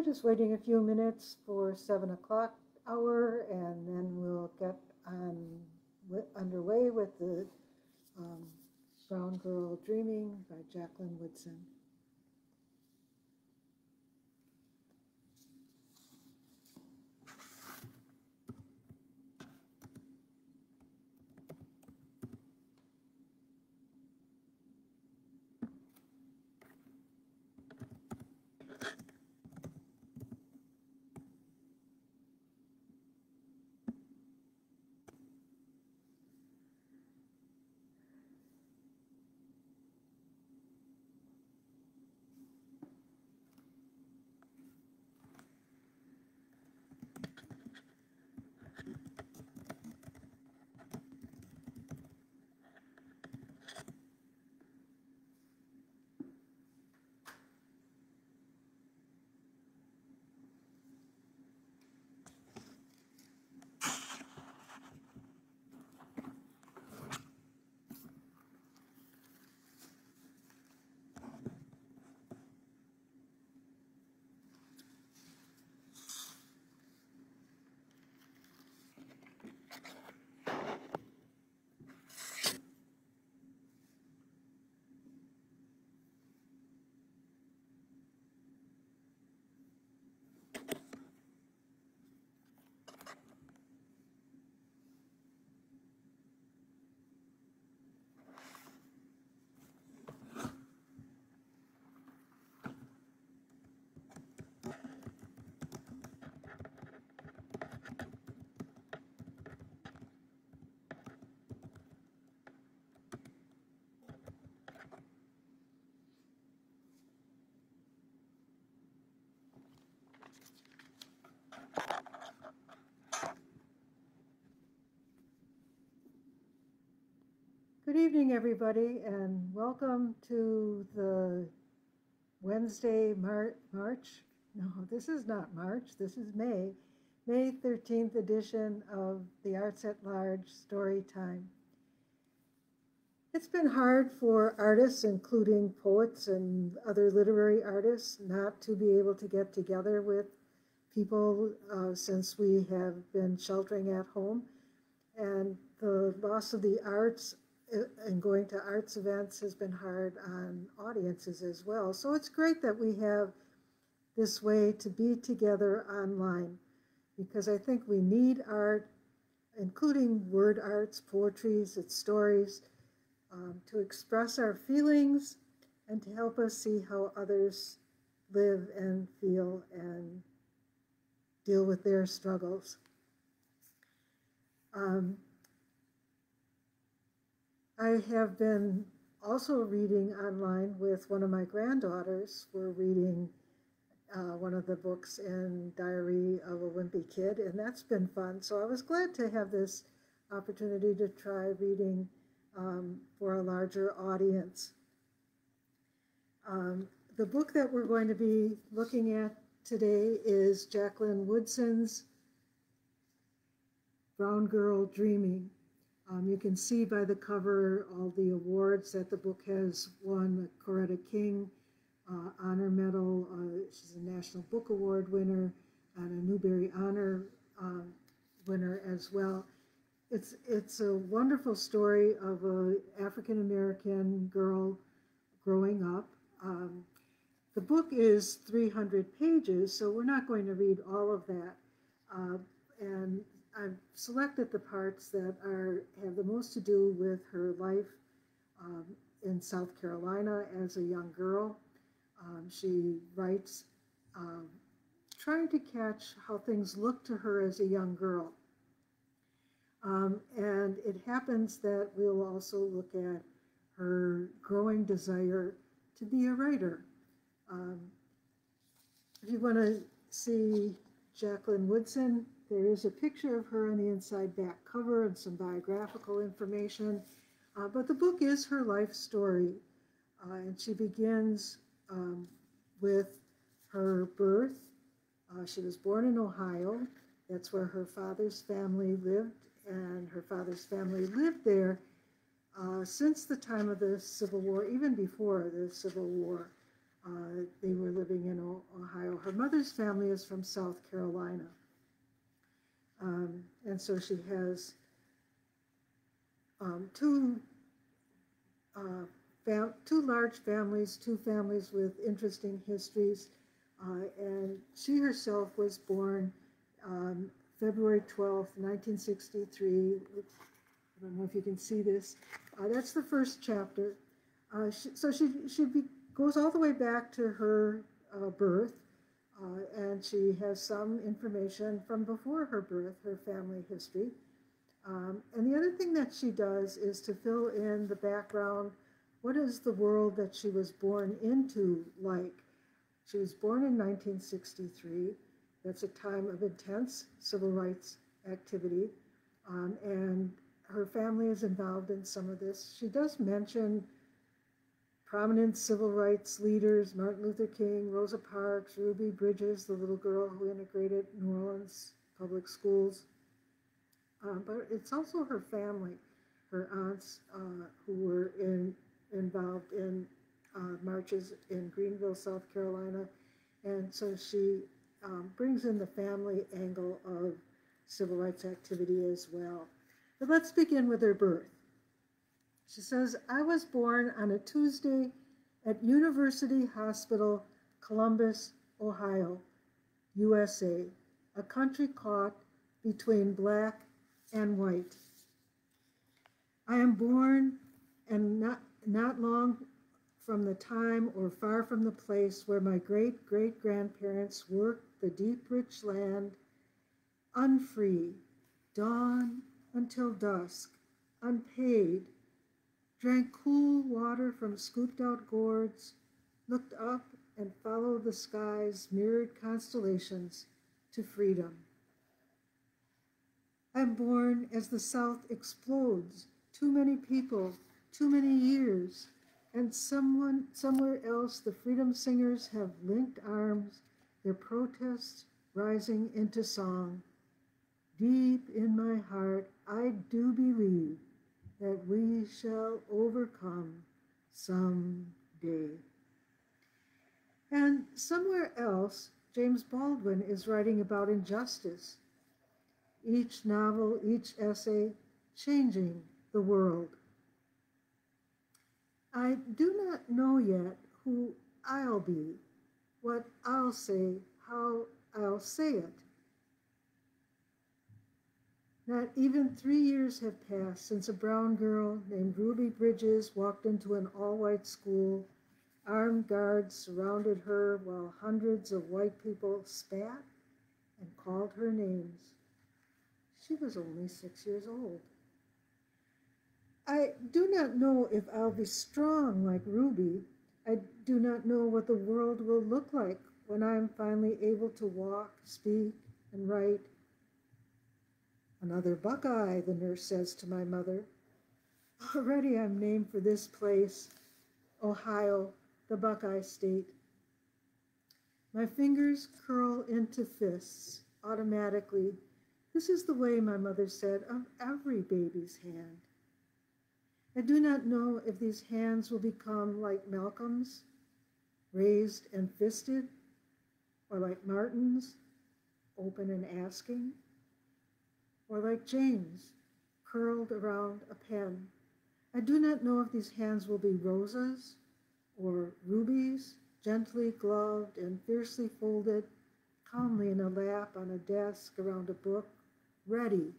We're just waiting a few minutes for 7 o'clock hour, and then we'll get underway with the um, Brown Girl Dreaming by Jacqueline Woodson. Good evening, everybody, and welcome to the Wednesday, March. No, this is not March. This is May 13th edition of the Arts at Large StoryTime. It's been hard for artists, including poets and other literary artists, not to be able to get together with people since we have been sheltering at home. And the loss of the arts and going to arts events has been hard on audiences as well. So it's great that we have this way to be together online, because I think we need art, including word arts, poetries, and stories, to express our feelings and to help us see how others live and feel and deal with their struggles. I have been also reading online with one of my granddaughters. We're reading one of the books in Diary of a Wimpy Kid, and that's been fun. So I was glad to have this opportunity to try reading for a larger audience. The book that we're going to be looking at today is Jacqueline Woodson's Brown Girl Dreaming. You can see by the cover all the awards that the book has won: the Coretta King Honor Medal. She's a National Book Award winner and a Newbery Honor winner as well. It's a wonderful story of an African-American girl growing up. The book is 300 pages, so we're not going to read all of that. And I've selected the parts that have the most to do with her life in South Carolina as a young girl. She writes trying to catch how things look to her as a young girl. And it happens that we'll also look at her growing desire to be a writer. If you want to see Jacqueline Woodson, there is a picture of her on the inside back cover and some biographical information. But the book is her life story. And she begins with her birth. She was born in Ohio. That's where her father's family lived, and her father's family lived there since the time of the Civil War, even before the Civil War. They were living in Ohio. Her mother's family is from South Carolina. And so she has two large families, two families with interesting histories. And she herself was born February 12th, 1963. I don't know if you can see this. That's the first chapter. So she goes all the way back to her birth, and she has some information from before her birth, her family history. And the other thing that she does is to fill in the background. What is the world that she was born into like? She was born in 1963. That's a time of intense civil rights activity, and her family is involved in some of this. She does mention prominent civil rights leaders, Martin Luther King, Rosa Parks, Ruby Bridges, the little girl who integrated New Orleans public schools. But it's also her family, her aunts who were involved in marches in Greenville, South Carolina. And so she brings in the family angle of civil rights activity as well. But let's begin with her birth. She says, I was born on a Tuesday at University Hospital, Columbus, Ohio, USA, a country caught between black and white. I am born and not long from the time or far from the place where my great-great-grandparents worked the deep, rich land, unfree, dawn until dusk, unpaid, drank cool water from scooped-out gourds, looked up and followed the sky's mirrored constellations to freedom. I'm born as the South explodes, too many people, too many years, and somewhere else the freedom singers have linked arms, their protests rising into song. Deep in my heart, I do believe that we shall overcome someday. And somewhere else, James Baldwin is writing about injustice. Each novel, each essay, changing the world. I do not know yet who I'll be, what I'll say, how I'll say it. Not even 3 years have passed since a brown girl named Ruby Bridges walked into an all-white school. Armed guards surrounded her while hundreds of white people spat and called her names. She was only 6 years old. I do not know if I'll be strong like Ruby. I do not know what the world will look like when I am finally able to walk, speak, and write. Another Buckeye, the nurse says to my mother. Already I'm named for this place, Ohio, the Buckeye State. My fingers curl into fists automatically. This is the way, my mother said, of every baby's hand. I do not know if these hands will become like Malcolm's, raised and fisted, or like Martin's, open and asking, or like James, curled around a pen. I do not know if these hands will be Rosa's or Ruby's, gently gloved and fiercely folded, calmly in a lap on a desk around a book, ready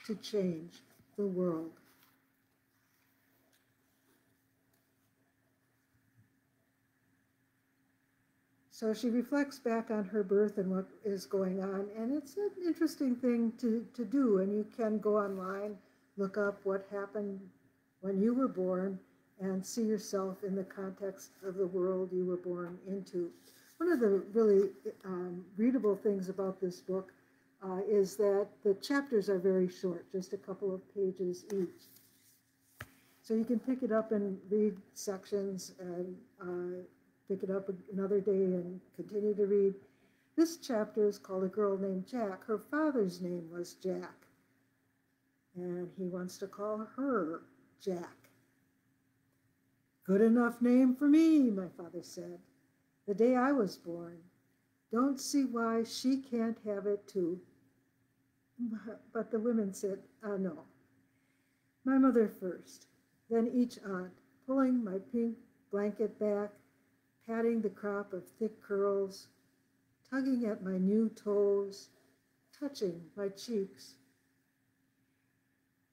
to change the world. So she reflects back on her birth and what is going on, and it's an interesting thing to do, and you can go online, look up what happened when you were born, and see yourself in the context of the world you were born into. One of the really readable things about this book is that the chapters are very short, just a couple of pages each. So you can pick it up and read sections and pick it up another day and continue to read. This chapter is called A Girl Named Jack. Her father's name was Jack, and he wants to call her Jack. Good enough name for me, my father said. the day I was born. Don't see why she can't have it too. But the women said, no. My mother first, then each aunt, pulling my pink blanket back, patting the crop of thick curls, tugging at my new toes, touching my cheeks.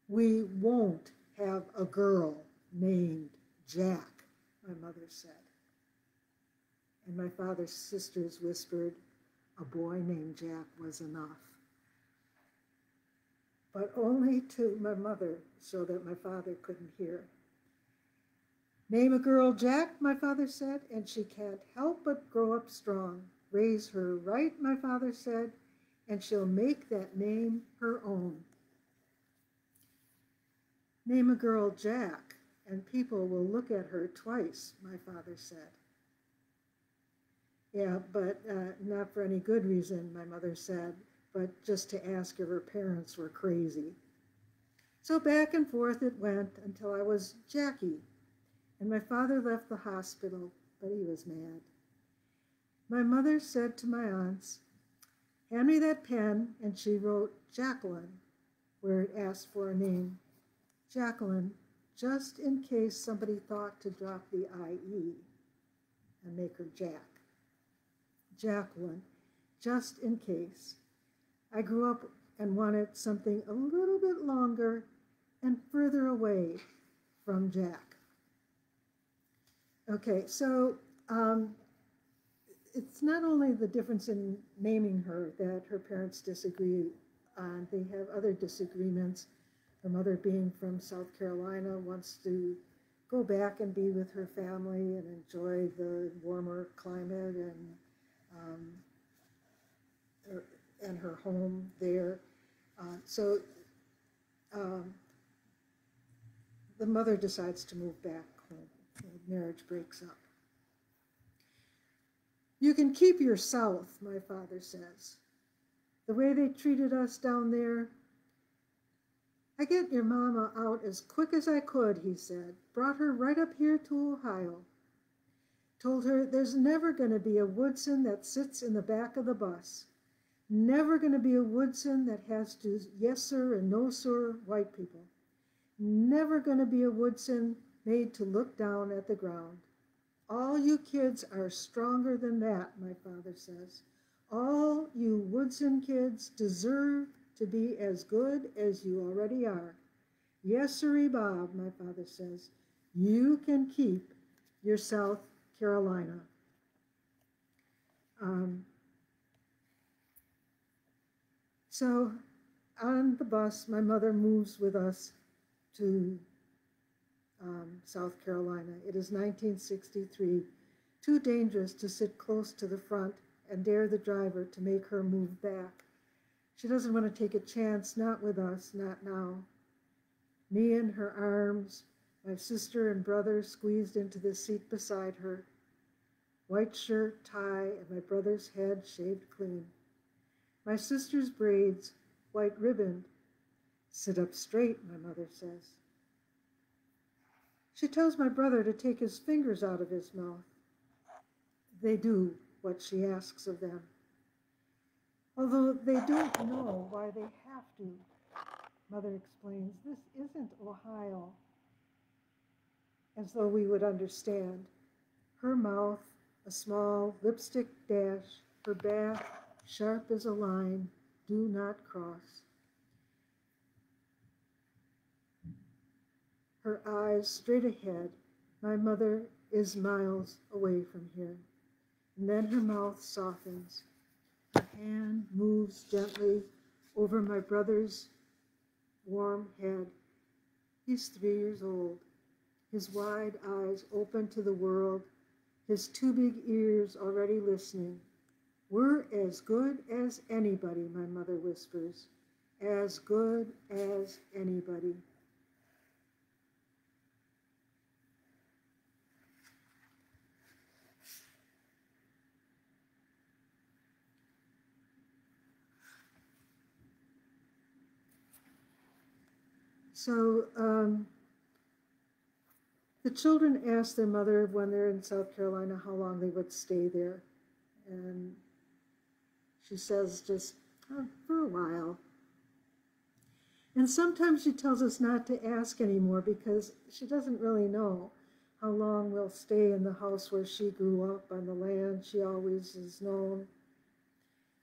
We won't have a girl named Jack, my mother said. And my father's sisters whispered, a boy named Jack was enough. But only to my mother, so that my father couldn't hear. Name a girl Jack, my father said, and she can't help but grow up strong. Raise her right, my father said, and she'll make that name her own. Name a girl Jack, and people will look at her twice, my father said. Yeah, but not for any good reason, my mother said, but just to ask if her parents were crazy. So back and forth it went until I was Jackie, and my father left the hospital, but he was mad. My mother said to my aunts, hand me that pen, and she wrote Jacqueline, where it asked for a name. Jacqueline, just in case somebody thought to drop the IE and make her Jack. Jacqueline, just in case. I grew up and wanted something a little bit longer and further away from Jack. Okay, so it's not only the difference in naming her that her parents disagree on. They have other disagreements. Her mother, being from South Carolina, wants to go back and be with her family and enjoy the warmer climate and her home there. So the mother decides to move back home. The marriage breaks up. You can keep your South, my father says. The way they treated us down there. I get your mama out as quick as I could, he said. Brought her right up here to Ohio. Told her there's never going to be a Woodson that sits in the back of the bus. Never going to be a Woodson that has to yes sir and no sir white people. Never going to be a Woodson made to look down at the ground. All you kids are stronger than that, my father says. All you Woodson kids deserve to be as good as you already are. Yes, sirree, Bob, my father says. You can keep your South Carolina. So on the bus, my mother moves with us to South Carolina. It is 1963, too dangerous to sit close to the front and dare the driver to make her move back. She doesn't want to take a chance, not with us, not now. Me in her arms, my sister and brother squeezed into the seat beside her. White shirt, tie, and my brother's head shaved clean. My sister's braids, white ribboned. Sit up straight, my mother says. She tells my brother to take his fingers out of his mouth. They do what she asks of them. Although they don't know why they have to, Mother explains, this isn't Ohio, as though we would understand. Her mouth, a small lipstick dash, her back, sharp as a line, do not cross. Her eyes straight ahead. My mother is miles away from here. And then her mouth softens. Her hand moves gently over my brother's warm head. He's 3 years old, his wide eyes open to the world, his 2 big ears already listening. We're as good as anybody, my mother whispers, as good as anybody. So The children ask their mother when they're in South Carolina how long they would stay there. And she says just for a while. And sometimes she tells us not to ask anymore because she doesn't really know how long we'll stay in the house where she grew up, on the land she always has known.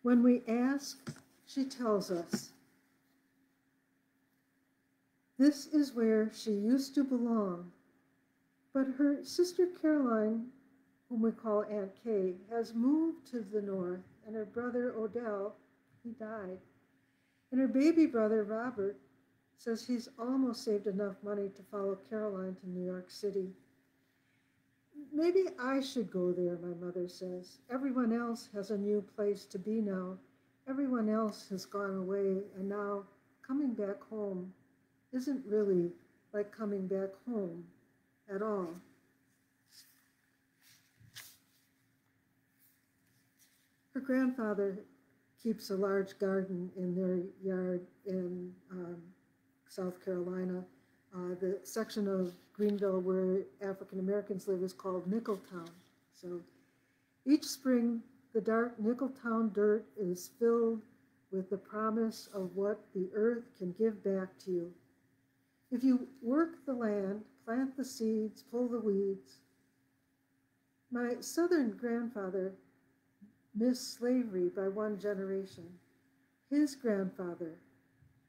When we ask, she tells us, this is where she used to belong. But her sister Caroline, whom we call Aunt Kay, has moved to the north, and her brother Odell, he died. And her baby brother Robert says he's almost saved enough money to follow Caroline to New York City. Maybe I should go there, my mother says. Everyone else has a new place to be now. Everyone else has gone away, and now coming back home isn't really like coming back home at all. Her grandfather keeps a large garden in their yard in South Carolina. The section of Greenville where African Americans live is called Nickeltown. So each spring, the dark Nickeltown dirt is filled with the promise of what the earth can give back to you. If you work the land, plant the seeds, pull the weeds. My Southern grandfather missed slavery by one generation. His grandfather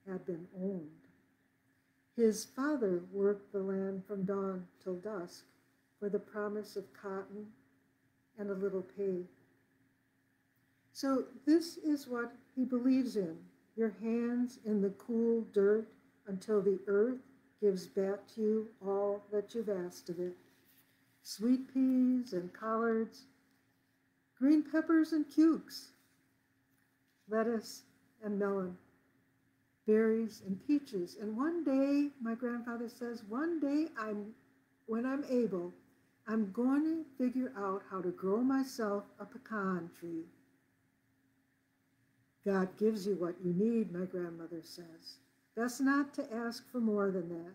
had been owned. His father worked the land from dawn till dusk for the promise of cotton and a little pay. So this is what he believes in, your hands in the cool dirt until the earth gives back to you all that you've asked of it. Sweet peas and collards, green peppers and cukes, lettuce and melon, berries and peaches. And one day, my grandfather says, one day when I'm able, I'm going to figure out how to grow myself a pecan tree. God gives you what you need, my grandmother says. Best not to ask for more than that.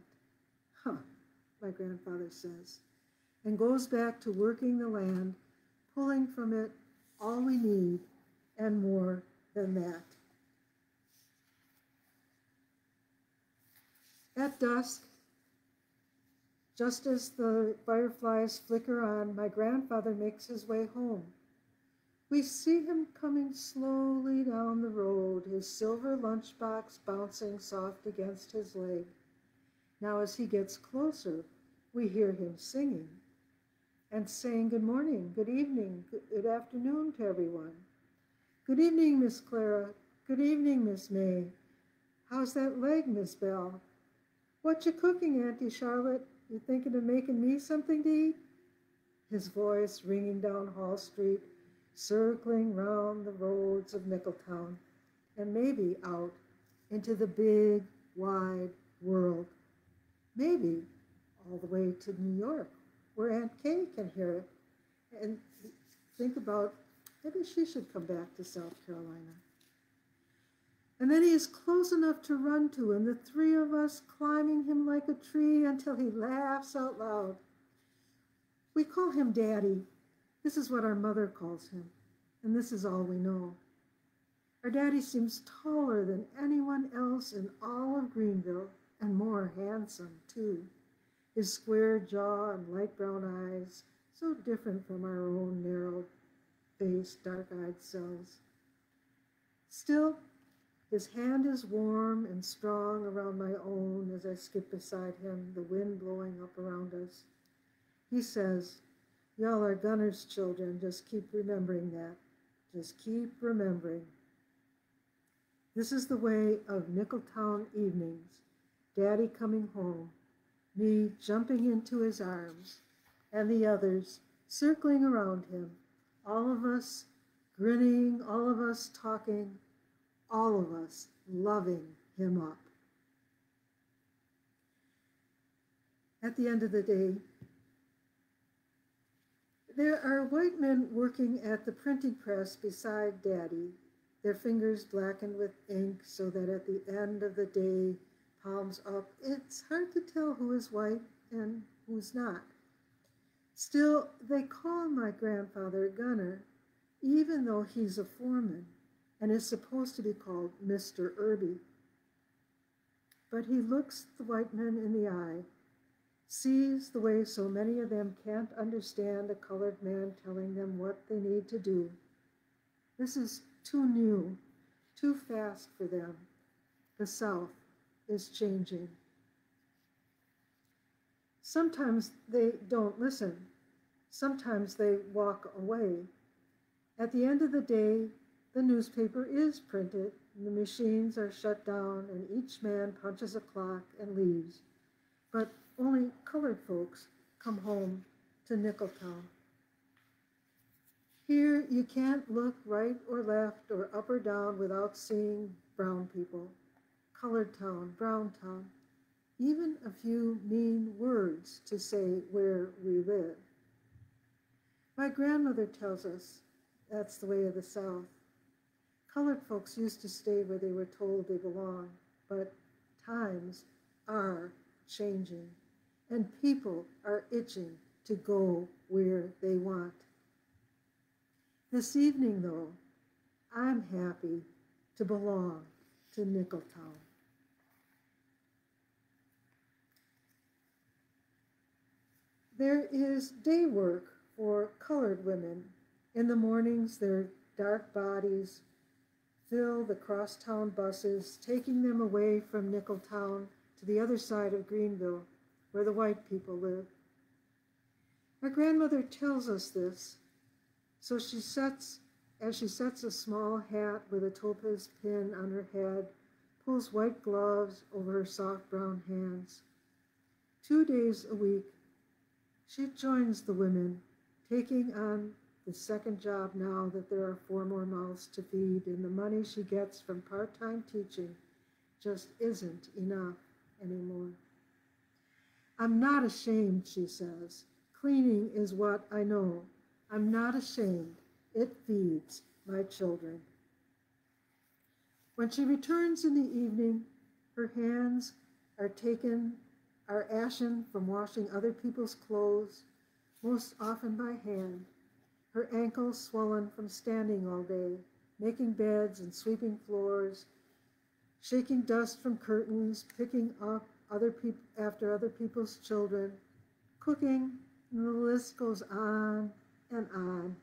Huh, my grandfather says, and goes back to working the land, pulling from it all we need and more than that. At dusk, just as the fireflies flicker on, my grandfather makes his way home. We see him coming slowly down the road, his silver lunchbox bouncing soft against his leg. Now as he gets closer, we hear him singing and saying good morning, good evening, good afternoon to everyone. Good evening, Miss Clara. Good evening, Miss May. How's that leg, Miss Bell? What you cooking, Auntie Charlotte? You thinking of making me something to eat? His voice ringing down Hall Street, circling round the roads of Nickeltown, and maybe out into the big, wide world. Maybe all the way to New York, where Aunt Kay can hear it, and think about maybe she should come back to South Carolina. And then he is close enough to run to, and the three of us climbing him like a tree until he laughs out loud. We call him Daddy. This is what our mother calls him, and this is all we know. Our daddy seems taller than anyone else in all of Greenville, and more handsome, too. His square jaw and light brown eyes, so different from our own narrow-faced, dark-eyed selves. Still, his hand is warm and strong around my own as I skip beside him, the wind blowing up around us. He says, y'all are Gunner's children, just keep remembering that. Just keep remembering. This is the way of Nickeltown evenings, Daddy coming home, me jumping into his arms, and the others circling around him, all of us grinning, all of us talking, all of us loving him up. At the end of the day, there are white men working at the printing press beside Daddy, their fingers blackened with ink so that at the end of the day, palms up, it's hard to tell who is white and who's not. Still, they call my grandfather Gunner, even though he's a foreman and is supposed to be called Mr. Irby. But he looks the white men in the eye, sees the way so many of them can't understand a colored man telling them what they need to do. This is too new, too fast for them. The South is changing. Sometimes they don't listen. Sometimes they walk away. At the end of the day, the newspaper is printed, and the machines are shut down, and each man punches a clock and leaves. But only colored folks come home to Nickeltown. Here, you can't look right or left or up or down without seeing brown people. Colored town, brown town, even a few mean words to say where we live. My grandmother tells us that's the way of the South. Colored folks used to stay where they were told they belonged, but times are changing, and people are itching to go where they want. This evening, though, I'm happy to belong to Nickeltown. There is day work for colored women. In the mornings, their dark bodies fill the crosstown buses, taking them away from Nickeltown to the other side of Greenville, where the white people live. My grandmother tells us this, so as she sets a small hat with a topaz pin on her head, pulls white gloves over her soft brown hands. 2 days a week, she joins the women, taking on the second job now that there are 4 more mouths to feed, and the money she gets from part-time teaching just isn't enough anymore. I'm not ashamed, she says. Cleaning is what I know. I'm not ashamed. It feeds my children. When she returns in the evening, her hands are ashen from washing other people's clothes, most often by hand. Her ankles swollen from standing all day, making beds and sweeping floors, shaking dust from curtains, picking up after other people's children, cooking, and the list goes on and on.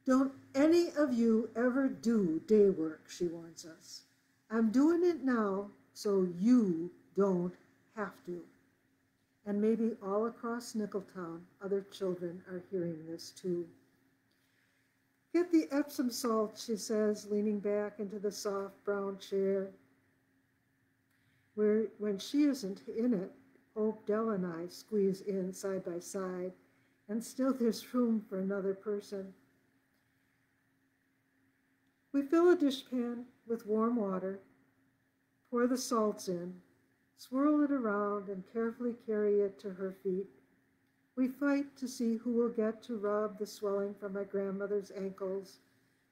Don't any of you ever do day work, she warns us. I'm doing it now so you don't have to. And maybe all across Nickeltown, other children are hearing this too. Get the Epsom salt, she says, leaning back into the soft brown chair. When she isn't in it, Hope, Dell, and I squeeze in side by side, and still there's room for another person. We fill a dishpan with warm water, pour the salts in, swirl it around, and carefully carry it to her feet. We fight to see who will get to rub the swelling from my grandmother's ankles,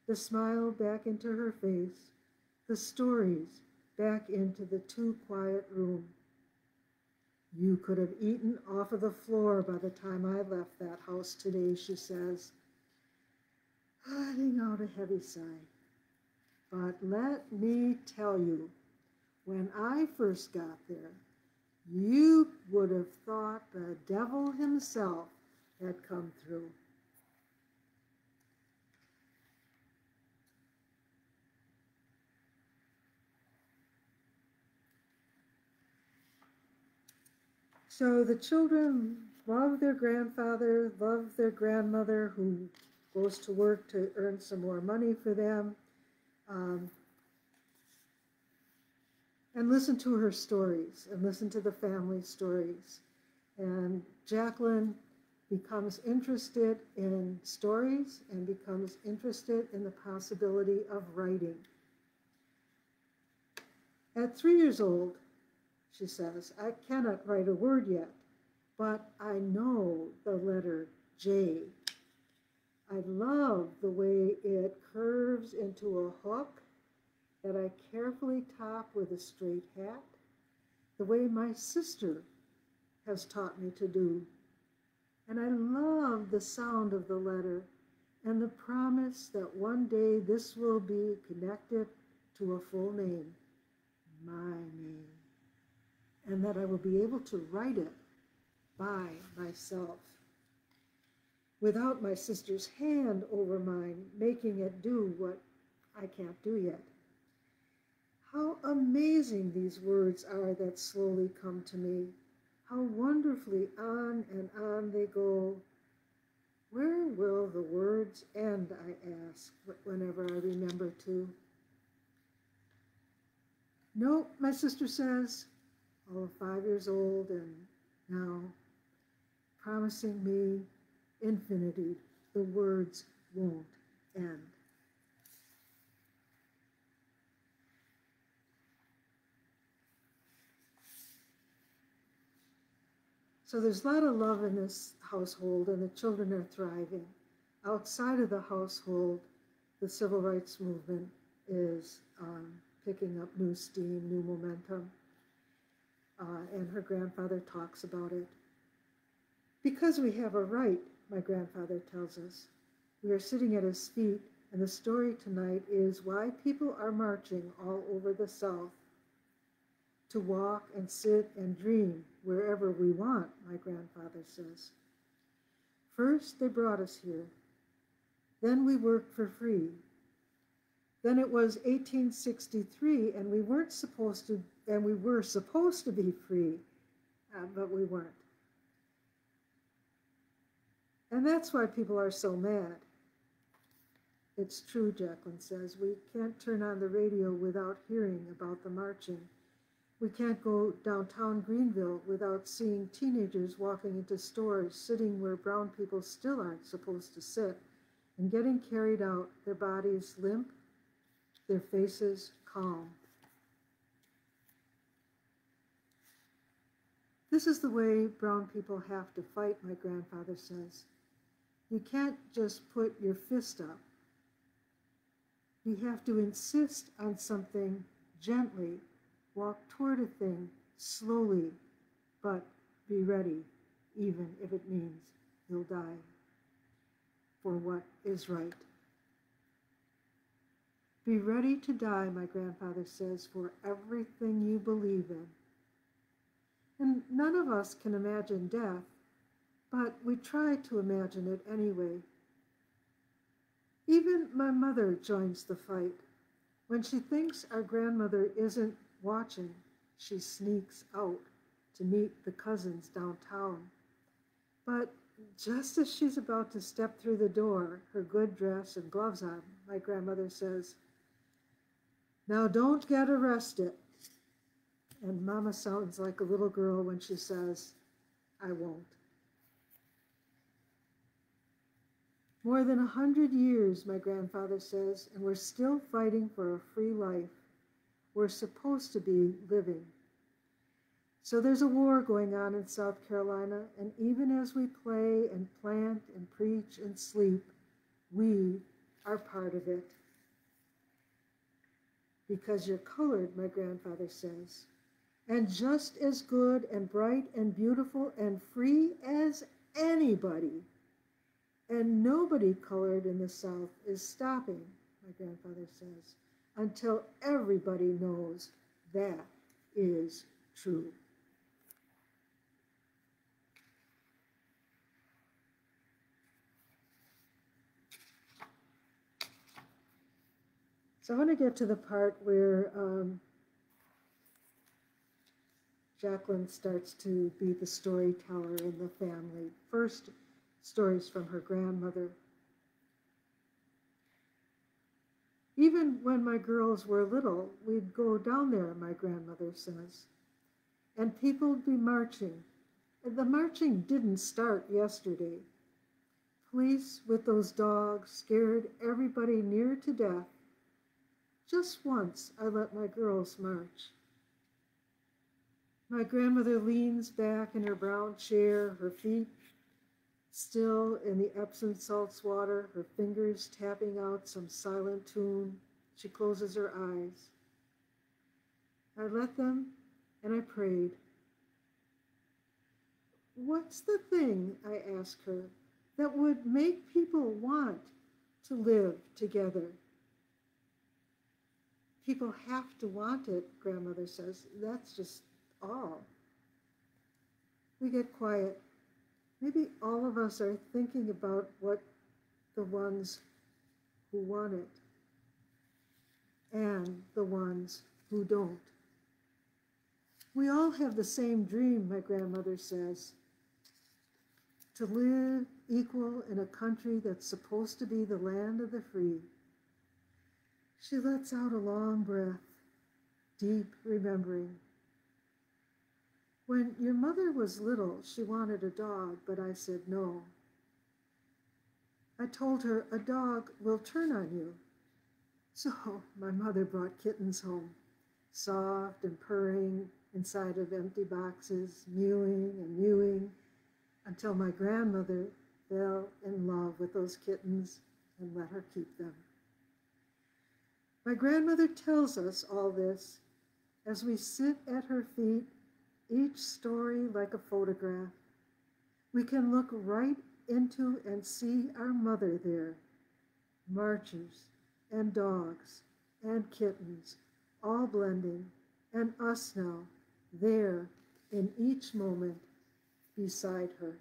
the smile back into her face, the stories back into the too quiet room. You could have eaten off of the floor by the time I left that house today, she says, letting out a heavy sigh. But let me tell you, when I first got there, you would have thought the devil himself had come through. So the children love their grandfather, love their grandmother who goes to work to earn some more money for them, and listen to her stories and listen to the family stories. And Jacqueline becomes interested in stories and becomes interested in the possibility of writing. At 3 years old, she says, I cannot write a word yet, but I know the letter J. I love the way it curves into a hook that I carefully top with a straight hat, the way my sister has taught me to do. And I love the sound of the letter and the promise that one day this will be connected to a full name, my name, and that I will be able to write it by myself, without my sister's hand over mine, making it do what I can't do yet. How amazing these words are that slowly come to me. How wonderfully on and on they go. Where will the words end, I ask, whenever I remember to. No, my sister says, all of 5 years old and now promising me infinity, the words won't end. So there's a lot of love in this household, and the children are thriving. Outside of the household, the civil rights movement is picking up new steam, new momentum, and her grandfather talks about it. Because we have a right, my grandfather tells us. We are sitting at his feet, and the story tonight is why people are marching all over the South. To walk and sit and dream wherever we want, my grandfather says. First, they brought us here. Then we worked for free. Then it was 1863, and we were supposed to be free, but we weren't. And that's why people are so mad. It's true, Jacqueline says. We can't turn on the radio without hearing about the marching. We can't go downtown Greenville without seeing teenagers walking into stores, sitting where brown people still aren't supposed to sit, and getting carried out, their bodies limp, their faces calm. This is the way brown people have to fight, my grandfather says. You can't just put your fist up. You have to insist on something gently. Walk toward a thing slowly, but be ready, even if it means you'll die for what is right. Be ready to die, my grandfather says, for everything you believe in. And none of us can imagine death, but we try to imagine it anyway. Even my mother joins the fight. When she thinks our grandmother isn't watching, she sneaks out to meet the cousins downtown. But just as she's about to step through the door, her good dress and gloves on, my grandmother says, "Now don't get arrested." And Mama sounds like a little girl when she says, "I won't." More than 100 years, my grandfather says, and we're still fighting for a free life. We're supposed to be living. So there's a war going on in South Carolina, and even as we play and plant and preach and sleep, we are part of it. Because you're colored, my grandfather says, and just as good and bright and beautiful and free as anybody. And nobody colored in the South is stopping, my grandfather says, until everybody knows that is true. So I want to get to the part where Jacqueline starts to be the storyteller in the family. First, stories from her grandmother. Even when my girls were little, we'd go down there, my grandmother says, and people would be marching. And the marching didn't start yesterday. Police with those dogs scared everybody near to death. Just once I let my girls march. My grandmother leans back in her brown chair, her feet still in the Epsom salts water, her fingers tapping out some silent tune. She closes her eyes. I let them, and I prayed. What's the thing, I ask her, that would make people want to live together? People have to want it, Grandmother says. That's just all. We get quiet. Maybe all of us are thinking about what the ones who want it and the ones who don't. We all have the same dream, my grandmother says, to live equal in a country that's supposed to be the land of the free. She lets out a long breath, deep remembering. When your mother was little, she wanted a dog, but I said no. I told her a dog will turn on you. So my mother brought kittens home, soft and purring inside of empty boxes, mewing and mewing, until my grandmother fell in love with those kittens and let her keep them. My grandmother tells us all this as we sit at her feet, each story like a photograph. We can look right into and see our mother there, marchers and dogs and kittens, all blending, and us now, there in each moment beside her.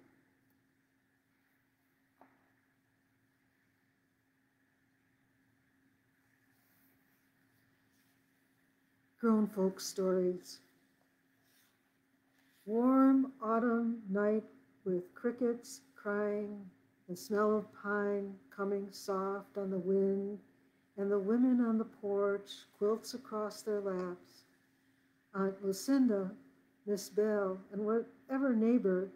Grown folk stories. Warm autumn night with crickets crying, the smell of pine coming soft on the wind, and the women on the porch, quilts across their laps. Aunt Lucinda, Miss Bell, and whatever neighbor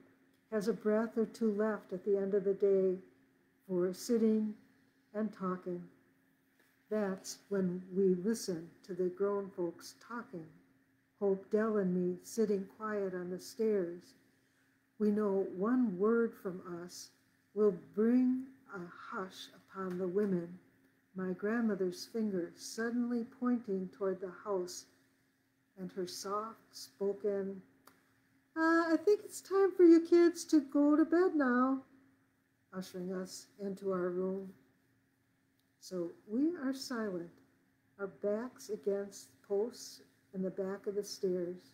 has a breath or two left at the end of the day for sitting and talking. That's when we listen to the grown folks talking. Hope, Dell, and me sitting quiet on the stairs. We know one word from us will bring a hush upon the women. My grandmother's finger suddenly pointing toward the house, and her soft-spoken, I think it's time for you kids to go to bed now, ushering us into our room. So we are silent, our backs against posts in the back of the stairs.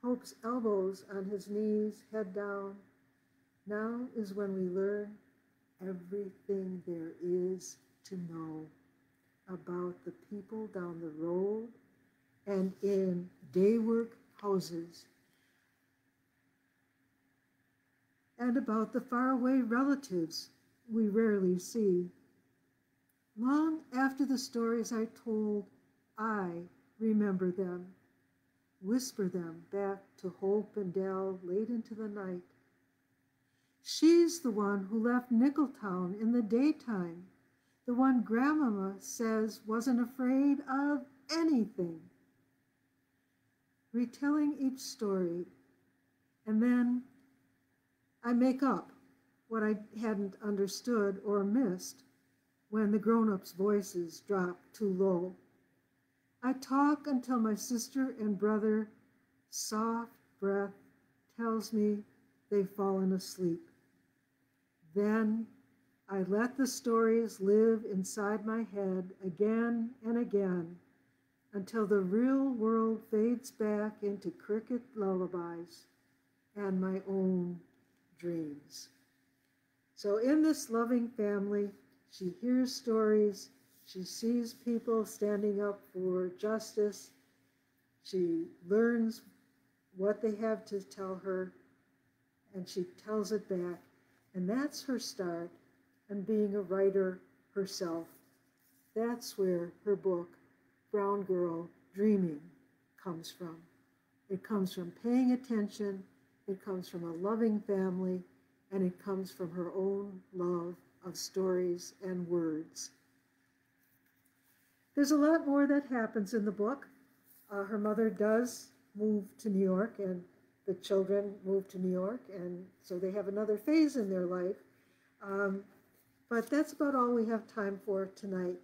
Hope's elbows on his knees, head down. Now is when we learn everything there is to know about the people down the road and in day work houses, and about the faraway relatives we rarely see. Long after the stories I told, I remember them, whisper them back to Hope and Dell late into the night. She's the one who left Nickeltown in the daytime, the one Grandmama says wasn't afraid of anything. Retelling each story, and then I make up what I hadn't understood or missed when the grown-ups' voices drop too low. I talk until my sister and brother, soft breath, tells me they've fallen asleep. Then I let the stories live inside my head again and again until the real world fades back into cricket lullabies and my own dreams. So in this loving family, she hears stories, she sees people standing up for justice, she learns what they have to tell her, and she tells it back. And that's her start in being a writer herself. That's where her book, Brown Girl Dreaming, comes from. It comes from paying attention, it comes from a loving family, and it comes from her own love of stories and words. There's a lot more that happens in the book. Her mother does move to New York, and the children move to New York, and so they have another phase in their life. But that's about all we have time for tonight.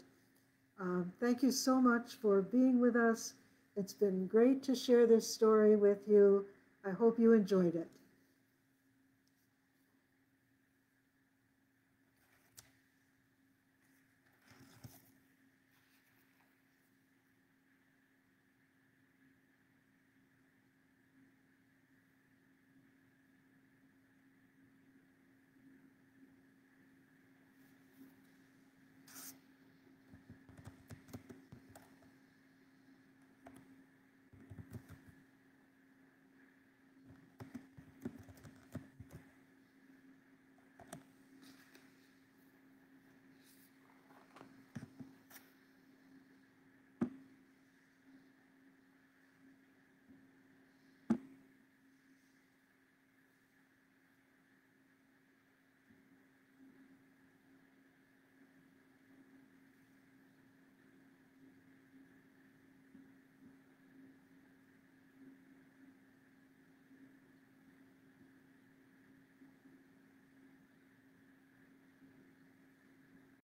Thank you so much for being with us. It's been great to share this story with you. I hope you enjoyed it.